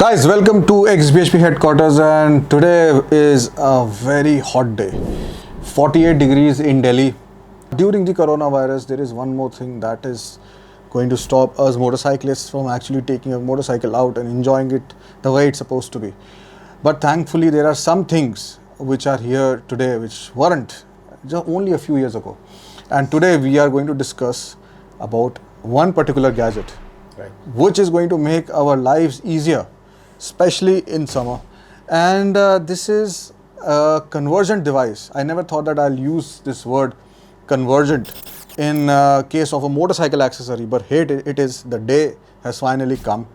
Guys, welcome to XBHP headquarters, and today is a very hot day. 48 degrees in Delhi. During the coronavirus, there is one more thing that is going to stop us motorcyclists from actually taking a motorcycle out and enjoying it the way it's supposed to be. But thankfully, there are some things which are here today which weren't just only a few years ago. And today we are going to discuss about one particular gadget, which is going to make our lives easier, especially in summer. And this is a convergent device. I never thought that I'll use this word convergent in case of a motorcycle accessory, but here it is. The day has finally come.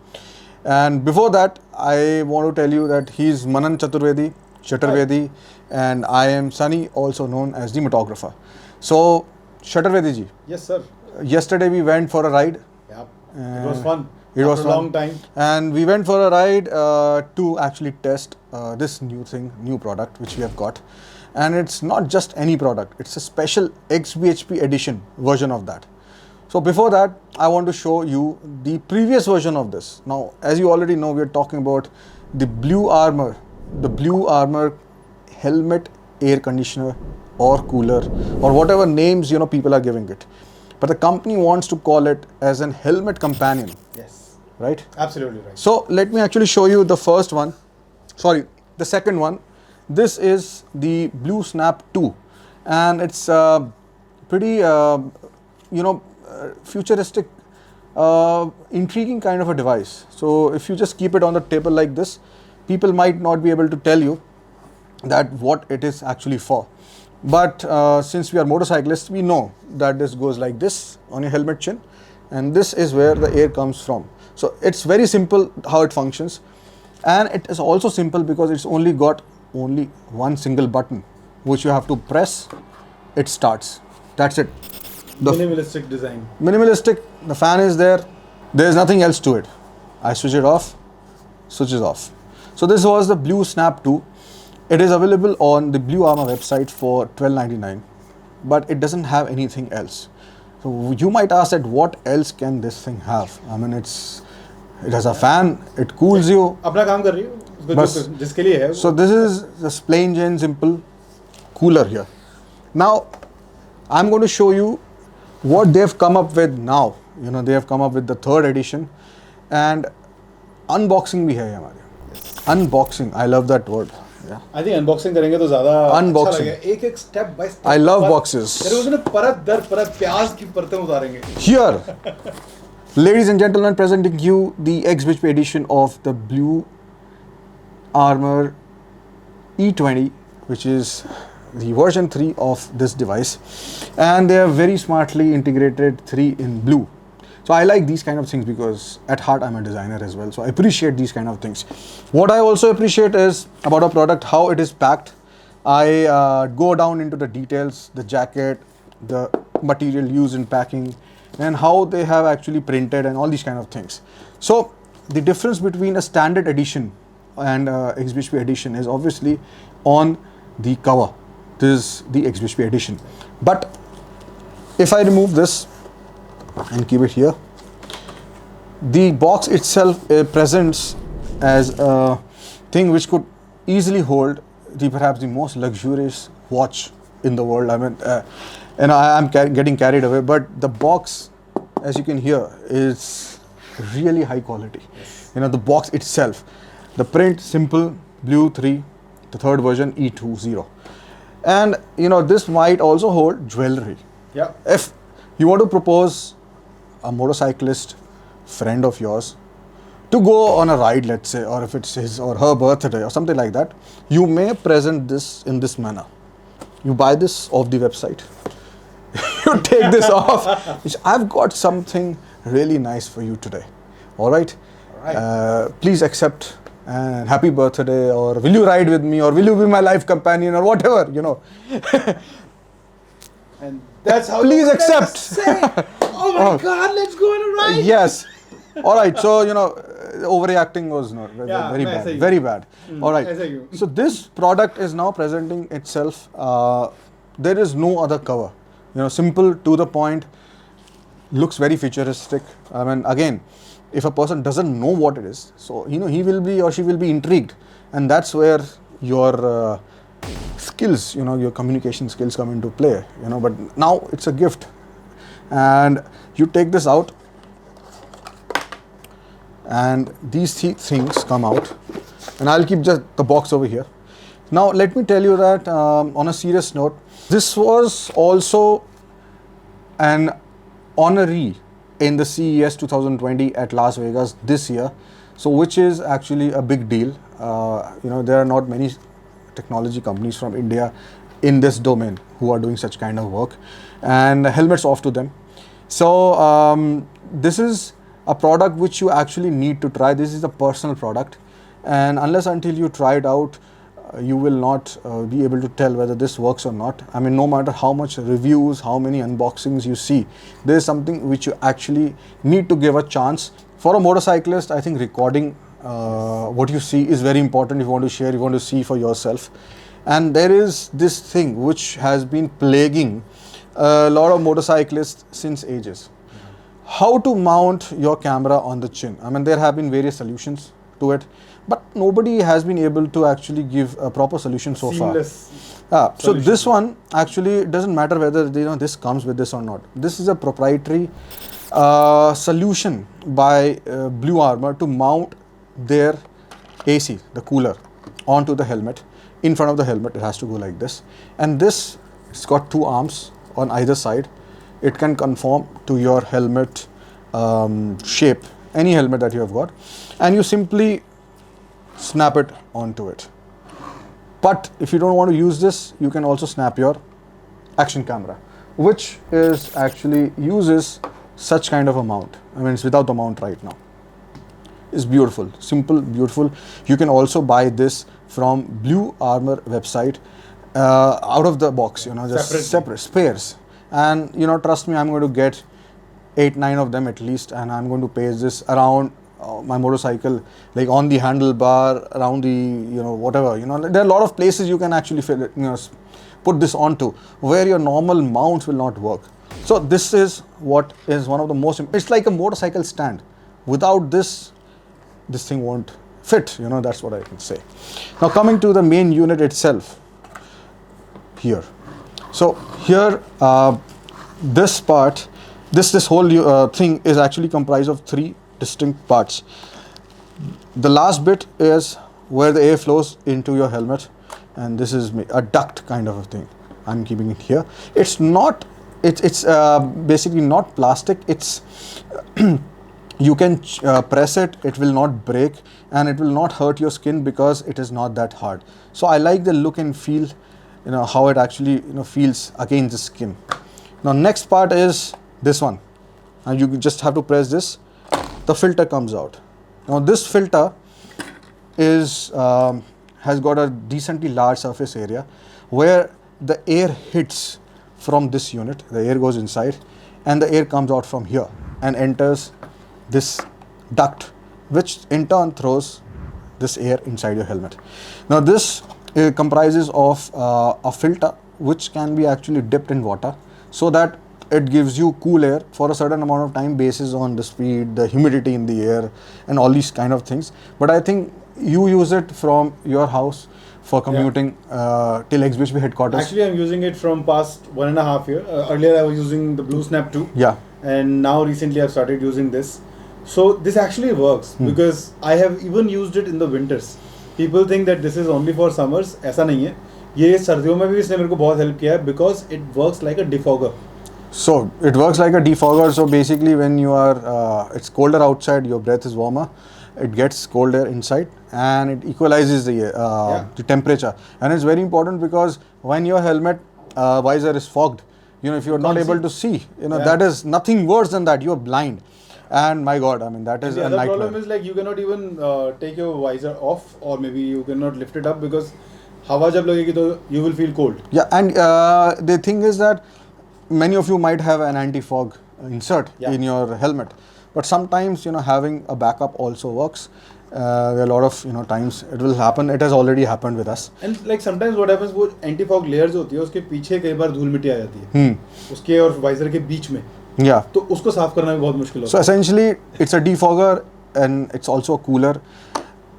And before that, I want to tell you that he's Manan Chaturvedi, and I am Sunny, also known as the Motographer. So, Chaturvedi ji. Yes, sir. Yesterday we went for a ride. Yeah, it was fun. It was After a long time. And we went for a ride to actually test this new product which we have got. And it's not just any product, it's a special XBHP edition version of that. So before that, I want to show you the previous version of this. Now, as you already know, we are talking about the Blue Armor helmet air conditioner or cooler or whatever names people are giving it. But the company wants to call it as an helmet companion. Yes. Right? Absolutely right. So let me actually show you the second one. This is the Blue Snap 2, and it's pretty, futuristic, intriguing kind of a device. So if you just keep it on the table like this, people might not be able to tell you that what it is actually for. But since we are motorcyclists, we know that this goes like this on your helmet chin, and this is where the air comes from. So it's very simple how it functions, and it is also simple because it's only got one single button which you have to press. It starts. That's it. Minimalistic design. Minimalistic. The fan is there. There is nothing else to it. I switch it off. Switches off. So this was the Blue Snap 2. It is available on the Blue Armor website for $12.99, but it doesn't have anything else. So you might ask that what else can this thing have? I mean, it has a fan, it cools you. अपना काम कर रही हो जिसके लिए है. So this is just plain Jane simple cooler here. Now I'm going to show you what they've come up with now. They have come up with the third edition, and unboxing भी है हमारे. Unboxing, I love that word. Yeah. I think unboxing करेंगे तो ज़्यादा Unboxing. अच्छा लगेगा. एक step by step. I love boxes. तेरे उसने परत दर परत प्याज की परतें उतारेंगे. Here, ladies and gentlemen, presenting you the XBHP edition of the Blue Armor E20, which is the version 3 of this device, and they are very smartly integrated 3 in blue. So I like these kind of things because at heart I'm a designer as well, so I appreciate these kind of things. What I also appreciate is about a product, how it is packed. I go down into the details, the jacket, the material used in packing, and how they have actually printed and all these kind of things. So the difference between a standard edition and XBHP edition is obviously on the cover. This is the XBHP edition. But if I remove this and keep it here, the box itself presents as a thing which could easily hold perhaps the most luxurious watch in the world. I mean, and I'm getting carried away, but the box, as you can hear, is really high quality. The box itself, the print simple, Blue 3, the third version E20. And this might also hold jewelry. Yeah. If you want to propose a motorcyclist friend of yours to go on a ride, let's say, or if it's his or her birthday or something like that, you may present this in this manner. You buy this off the website. You take this off. I've got something really nice for you today. All right. Please accept. And happy birthday, or will you ride with me, or will you be my life companion, or whatever, And that's how. Please accept. Oh my God, let's go on a ride. Yes. All right. So overreacting was not very bad. Very bad. All right. So this product is now presenting itself. There is no other cover. Simple, to the point. Looks very futuristic. I mean, again, if a person doesn't know what it is, so he will be or she will be intrigued, and that's where your skills, your communication skills come into play. But now it's a gift, and you take this out, and these things come out, and I'll keep just the box over here. Now let me tell you that on a serious note, this was also an honoree in the CES 2020 at Las Vegas this year, so which is actually a big deal. There are not many technology companies from India in this domain who are doing such kind of work, and helmets off to them. So this is a product which you actually need to try. This is a personal product, and unless until you try it out, you will not be able to tell whether this works or not. I mean, no matter how much reviews, how many unboxings you see, there is something which you actually need to give a chance. For a motorcyclist, I think recording what you see is very important. If you want to share, you want to see for yourself. And there is this thing which has been plaguing a lot of motorcyclists since ages. How to mount your camera on the chin. I mean, there have been various solutions to it, but nobody has been able to actually give a proper solution so Seamless far. So solution. this one actually doesn't matter whether this comes with this or not. This is a proprietary solution by Blue Armor to mount their AC, the cooler, onto the helmet. In front of the helmet, it has to go like this, and this, it's got two arms on either side. It can conform to your helmet shape, any helmet that you have got, and you simply snap it onto it. But if you don't want to use this, you can also snap your action camera, which is actually uses such kind of a mount. I mean, it's without the mount right now. It's beautiful, simple, beautiful. You can also buy this from Blue Armor website out of the box, just separate spares. And trust me, I'm going to get 8-9 of them at least, and I'm going to paste this around my motorcycle, like on the handlebar, around the whatever. There are a lot of places you can actually put this onto where your normal mounts will not work. So this is what is one of the most. It's like a motorcycle stand. Without this thing won't fit. That's what I can say. Now coming to the main unit itself. Here. So here, this part, this whole thing is actually comprised of 3 distinct parts. The last bit is where the air flows into your helmet, and this is a duct kind of a thing. I'm keeping it here. It's not. It's basically not plastic. It's you can press it. It will not break, and it will not hurt your skin because it is not that hard. So I like the look and feel. How it actually feels against the skin. Now next part is this one, and you just have to press this. The filter comes out. Now this filter is has got a decently large surface area where the air hits from this unit. The air goes inside, and the air comes out from here and enters this duct, which in turn throws this air inside your helmet. Now this comprises of a filter which can be actually dipped in water, so that it gives you cool air for a certain amount of time basis on the speed, the humidity in the air, and all these kind of things. But I think you use it from your house for commuting till XBHP headquarters. Actually, I'm using it from past 1.5 years. Earlier I was using the Blue Snap 2. Yeah. And now recently I've started using this. So this actually works because I have even used it in the winters. People think that this is only for summers. ऐसा नहीं है. ये सर्दियों में भी इसने मेरे को बहुत help किया है because it works like a defogger. So it works like a defogger. So basically, when you are, it's colder outside, your breath is warmer. It gets cold air inside, and it equalizes the temperature. And it's very important because when your helmet visor is fogged, if you are not able to see, that is nothing worse than that. You are blind. And my God, I mean, that is a nightmare. The other problem is like you cannot even take your visor off, or maybe you cannot lift it up because हवा जब लगेगी तो you will feel cold. Yeah, and the thing is that many of you might have an anti-fog insert in your helmet, but sometimes having a backup also works. There are a lot of times it will happen. It has already happened with us. And like sometimes what happens, वो anti-fog layers होती है उसके पीछे कई बार धूल मिट्टी आ जाती है उसके और visor के बीच में. Yeah. तो उसको साफ करना भी बहुत मुश्किल So होता है. essentially, it's a defogger and it's also a cooler.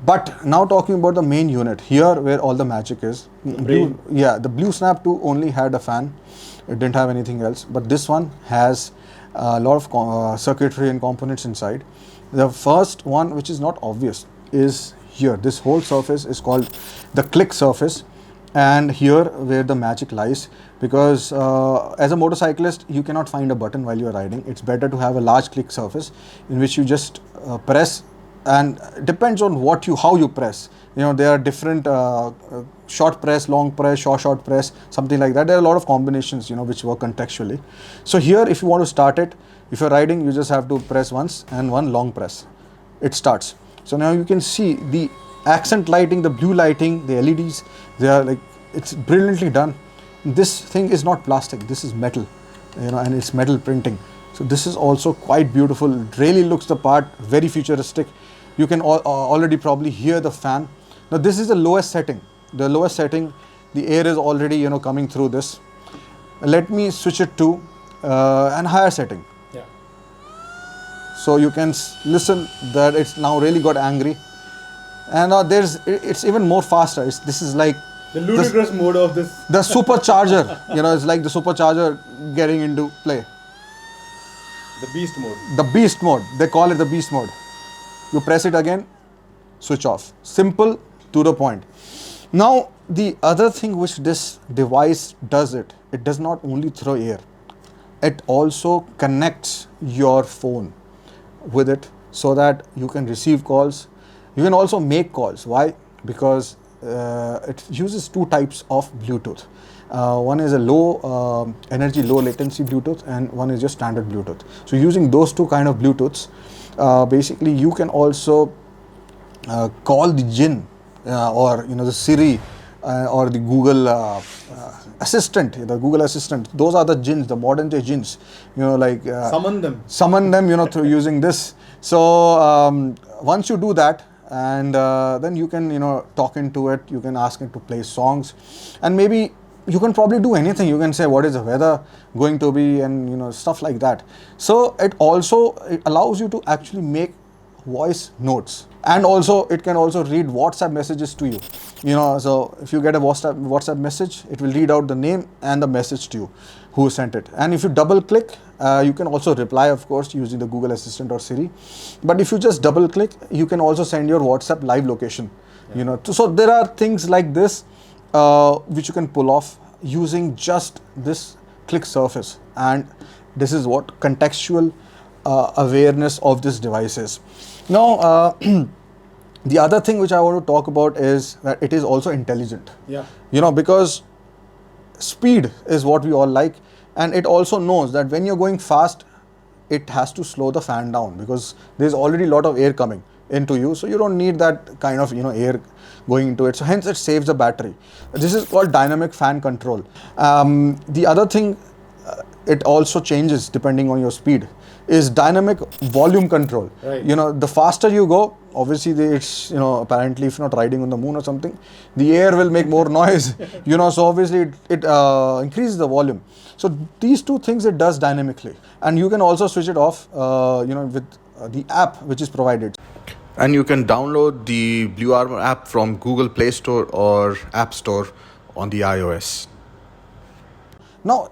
But now talking about the main unit, here where all the magic is. brain. The Blue Snap 2 only had a fan. It didn't have anything else. But this one has a lot of circuitry and components inside. The first one, which is not obvious, is here. This whole surface is called the click surface. And here where the magic lies, because as a motorcyclist you cannot find a button while you are riding. It's better to have a large click surface in which you just press, and depends on how you press. There are different short press, long press, short press, something like that. There are a lot of combinations which work contextually. So here, if you want to start it, if you're riding, you just have to press once and one long press. It starts. So now you can see the accent lighting, the blue lighting, the LEDs, they are like, it's brilliantly done. This thing is not plastic, this is metal, and it's metal printing. So this is also quite beautiful. It really looks the part, very futuristic. You can already probably hear the fan. Now this is the lowest setting. The lowest setting, the air is already coming through this. Let me switch it to an higher setting. Yeah. So you can listen that it's now really got angry. And it's even more faster. This is like The ludicrous mode of this. the supercharger. It's like the supercharger getting into play. The beast mode. The beast mode. They call it the beast mode. You press it again, switch off. Simple, to the point. Now, the other thing which this device does, it does not only throw air. It also connects your phone with it so that you can receive calls. You can also make calls. Why? Because it uses two types of Bluetooth. One is a low energy, low latency Bluetooth, and one is just standard Bluetooth. So using those two kind of Bluetooths, basically you can also call the Jinn or the Siri or the Google Assistant, the Google Assistant. Those are the jinns, the modern day jinns. Summon them. Summon them, through using this. So once you do that, and then you can talk into it. You can ask it to play songs, and maybe you can probably do anything. You can say what is the weather going to be, and stuff like that. So it allows you to actually make voice notes, and also it can also read WhatsApp messages to you. So if you get a WhatsApp message, it will read out the name and the message to you who sent it. And if you double click, you can also reply, of course, using the Google Assistant or Siri. But if you just double click, you can also send your WhatsApp live location. Yeah. So there are things like this which you can pull off using just this click surface, and this is what contextual awareness of this device is. Now, the other thing which I want to talk about is that it is also intelligent. Yeah. Because speed is what we all like, and it also knows that when you're going fast, it has to slow the fan down because there's already a lot of air coming into you, so you don't need that kind of air going into it. So hence it saves the battery. This is called dynamic fan control. The other thing it also changes depending on your speed is dynamic volume control. Right. The faster you go, obviously it's apparently if not riding on the moon or something, the air will make more noise. So obviously it increases the volume. So these two things it does dynamically, and you can also switch it off with the app which is provided. And you can download the Blue Armor app from Google Play Store or App Store on the iOS. Now,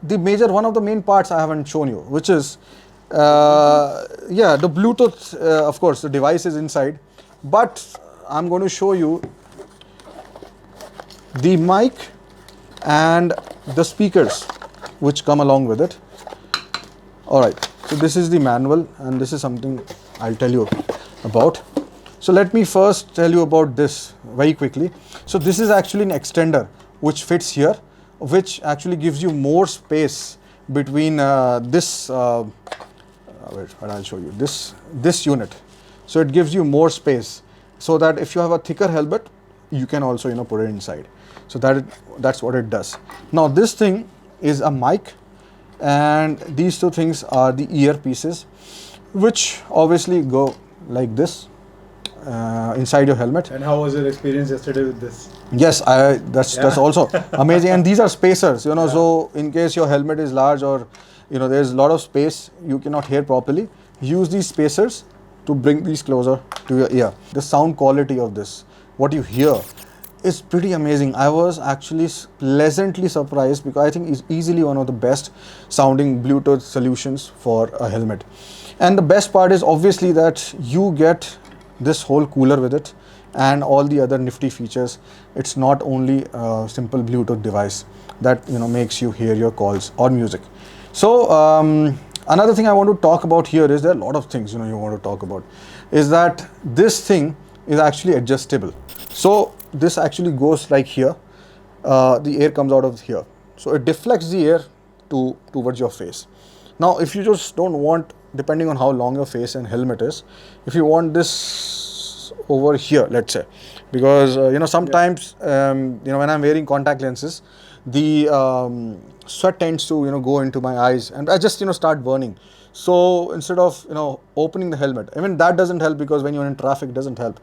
one of the main parts I haven't shown you, which is the Bluetooth. Of course, the device is inside, but I'm going to show you the mic and the speakers which come along with it. All right, so this is the manual, and this is something I'll tell you about. So let me first tell you about this very quickly. So this is actually an extender which fits here, which actually gives you more space between this. Wait, I'll show you this unit. So it gives you more space, so that if you have a thicker helmet, you can also put it inside. So that's what it does. Now this thing is a mic, and these two things are the earpieces, which obviously go like this, inside your helmet. And how was your experience yesterday with this? Yes, that's also amazing. And these are spacers, you know. Yeah. So in case your helmet is large or you know there's a lot of space, you cannot hear properly. Use these spacers to bring these closer to your ear. The sound quality of this, what you hear, is pretty amazing. I was actually pleasantly surprised because I think it's easily one of the best sounding Bluetooth solutions for a helmet. And the best part is obviously that you get this whole cooler with it and all the other nifty features. It's not only a simple Bluetooth device that you know makes you hear your calls or music. So another thing I want to talk about here is there are a lot of things you want to talk about. Is that this thing is actually adjustable. So this actually goes like here. The air comes out of here. So it deflects the air towards your face. Now, if you just don't want, depending on how long your face and helmet is, if you want this over here, let's say, because sometimes when I'm wearing contact lenses, the sweat tends to go into my eyes and I just start burning. So instead of opening the helmet, I mean that doesn't help because when you're in traffic, it doesn't help.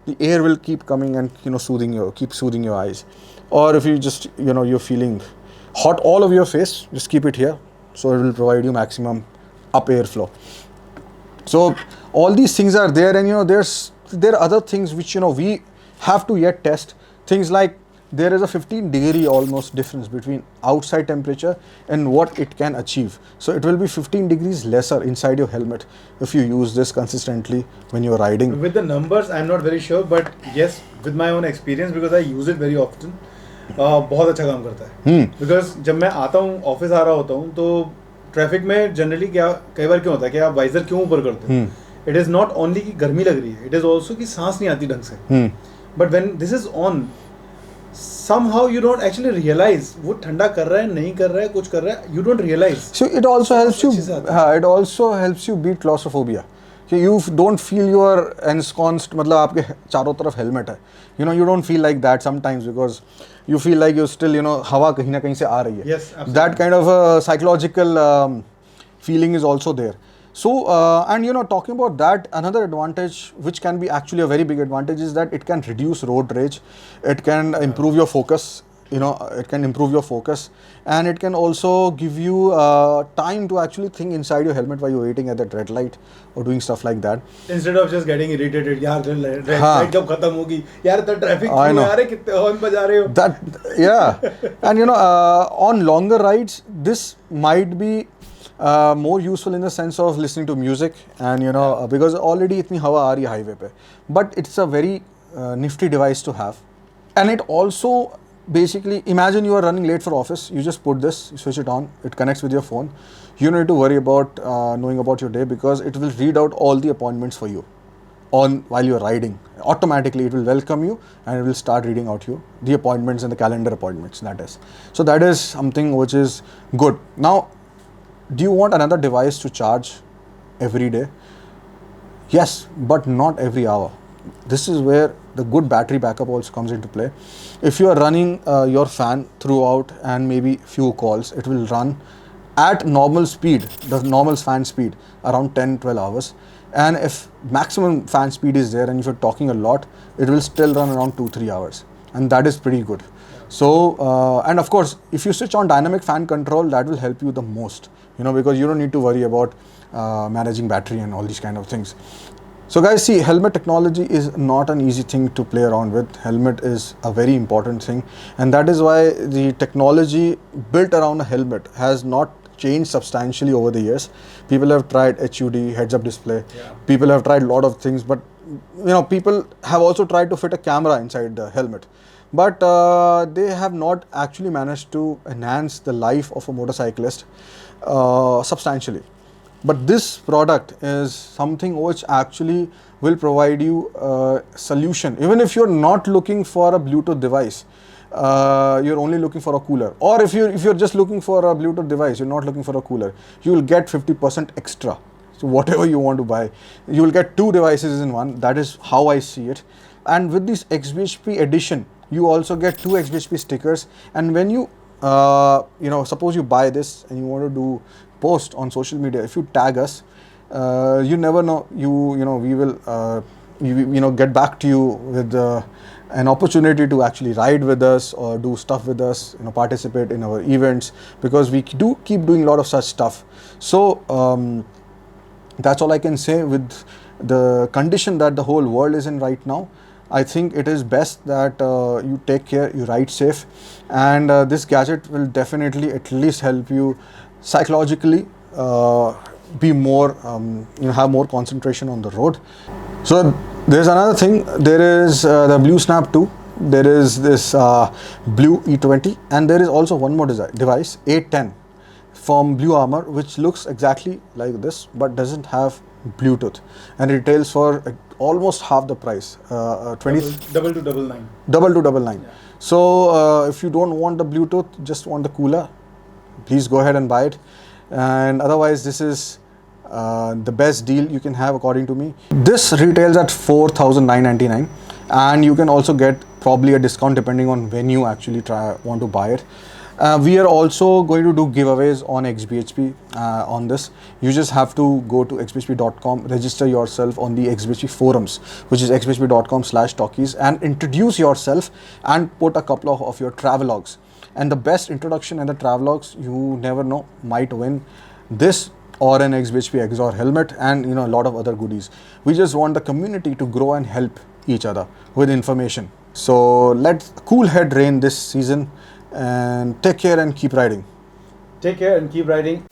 The air will keep coming and soothing your eyes. Or if you just you're feeling hot all over your face, just keep it here. So it will provide you maximum up airflow. So all these things are there, and there are other things which we have to yet test. Things like there is a 15-degree almost difference between outside temperature and what it can achieve. So it will be 15 degrees lesser inside your helmet if you use this consistently when you're riding. With the numbers, I'm not very sure, but yes, with my own experience, because I use it very often, बहुत अच्छा काम करता है. Because जब मैं आता हूँ, office आ रहा होता हूँ, तो ट्रैफिक में जनरली कई बार क्यों होता है कि आप वाइजर क्यों ऊपर करते हो? इट इज़ नॉट ओनली कि गर्मी लग रही है, इट इज़ ऑल्सो कि सांस नहीं आती ढंग से. But when this is on, somehow you don't actually realize वो ठंडा कर रहा है, नहीं कर रहा है, कुछ कर रहा है, you don't realize. So it also helps you beat claustrophobia. You don't feel you are ensconced, मतलब आपके चारों तरफ हेलमेट है. You don't feel like that sometimes because you feel like you're still हवा कहीं ना कहीं से आ रही है. Yes, absolutely. That kind of a psychological feeling is also there. So and talking about that, another advantage which can be actually a very big advantage is that it can reduce road rage. It can improve your focus. It can improve your focus, and it can also give you time to actually think inside your helmet while you're waiting at that red light or doing stuff like that. Instead of just getting irritated, यार red light कब खत्म होगी? यार तो traffic क्यों आ रहे? कितने horn बजा रहे हो? That and on longer rides, this might be more useful in the sense of listening to music and because already itni hawa aa rahi hai highway pe, but it's a very nifty device to have. And it also basically, imagine you are running late for office, you just put this, you switch it on, it connects with your phone. You don't need to worry about knowing about your day because it will read out all the appointments for you while you're riding. Automatically it will welcome you and it will start reading out you the appointments and the calendar appointments, that is. So that is something which is good. Now, do you want another device to charge every day? Yes, but not every hour. This is where the good battery backup also comes into play. If you are running your fan throughout and maybe few calls, it will run at normal speed, the normal fan speed, around 10-12 hours. And if maximum fan speed is there and if you're talking a lot, it will still run around 2-3 hours. And that is pretty good. So, and of course, if you switch on dynamic fan control, that will help you the most, because you don't need to worry about managing battery and all these kind of things. So guys, see, helmet technology is not an easy thing to play around with. Helmet is a very important thing, and that is why the technology built around a helmet has not changed substantially over the years. People have tried HUD, heads-up display. Yeah. People have tried a lot of things, but people have also tried to fit a camera inside the helmet. But they have not actually managed to enhance the life of a motorcyclist substantially. But this product is something which actually will provide you a solution. Even if you're not looking for a Bluetooth device, you're only looking for a cooler. Or if you're just looking for a Bluetooth device, you're not looking for a cooler, you will get 50% extra. So whatever you want to buy, you will get two devices in one. That is how I see it. And with this XBHP edition, you also get two XBHP stickers. And when you suppose you buy this and you want to do post on social media, if you tag us, you never know, we will get back to you with an opportunity to actually ride with us or do stuff with us, participate in our events, because we do keep doing a lot of such stuff. So that's all I can say. With the condition that the whole world is in right now, I think it is best that you take care, you ride safe, and this gadget will definitely at least help you psychologically be more, have more concentration on the road. So there's another thing. There is the Blue Snap 2. There is this Blue E20, and there is also one more device, A10 from Blue Armor, which looks exactly like this but doesn't have Bluetooth, and retails for almost half the price, 2299. double to double nine. Yeah. So if you don't want the Bluetooth, just want the cooler, please go ahead and buy it. And otherwise, this is the best deal you can have according to me. This retails at 4,999, and you can also get probably a discount depending on when you actually want to buy it. We are also going to do giveaways on XBHP on this. You just have to go to xbhp.com, register yourself on the XBHP forums, which is xbhp.com/talkies, and introduce yourself and put a couple of your travelogues. And the best introduction and the travelogues, you never know, might win this or an XBHP Exor helmet and a lot of other goodies. We just want the community to grow and help each other with information. So let cool head reign this season, and take care and keep riding. Take care and keep riding.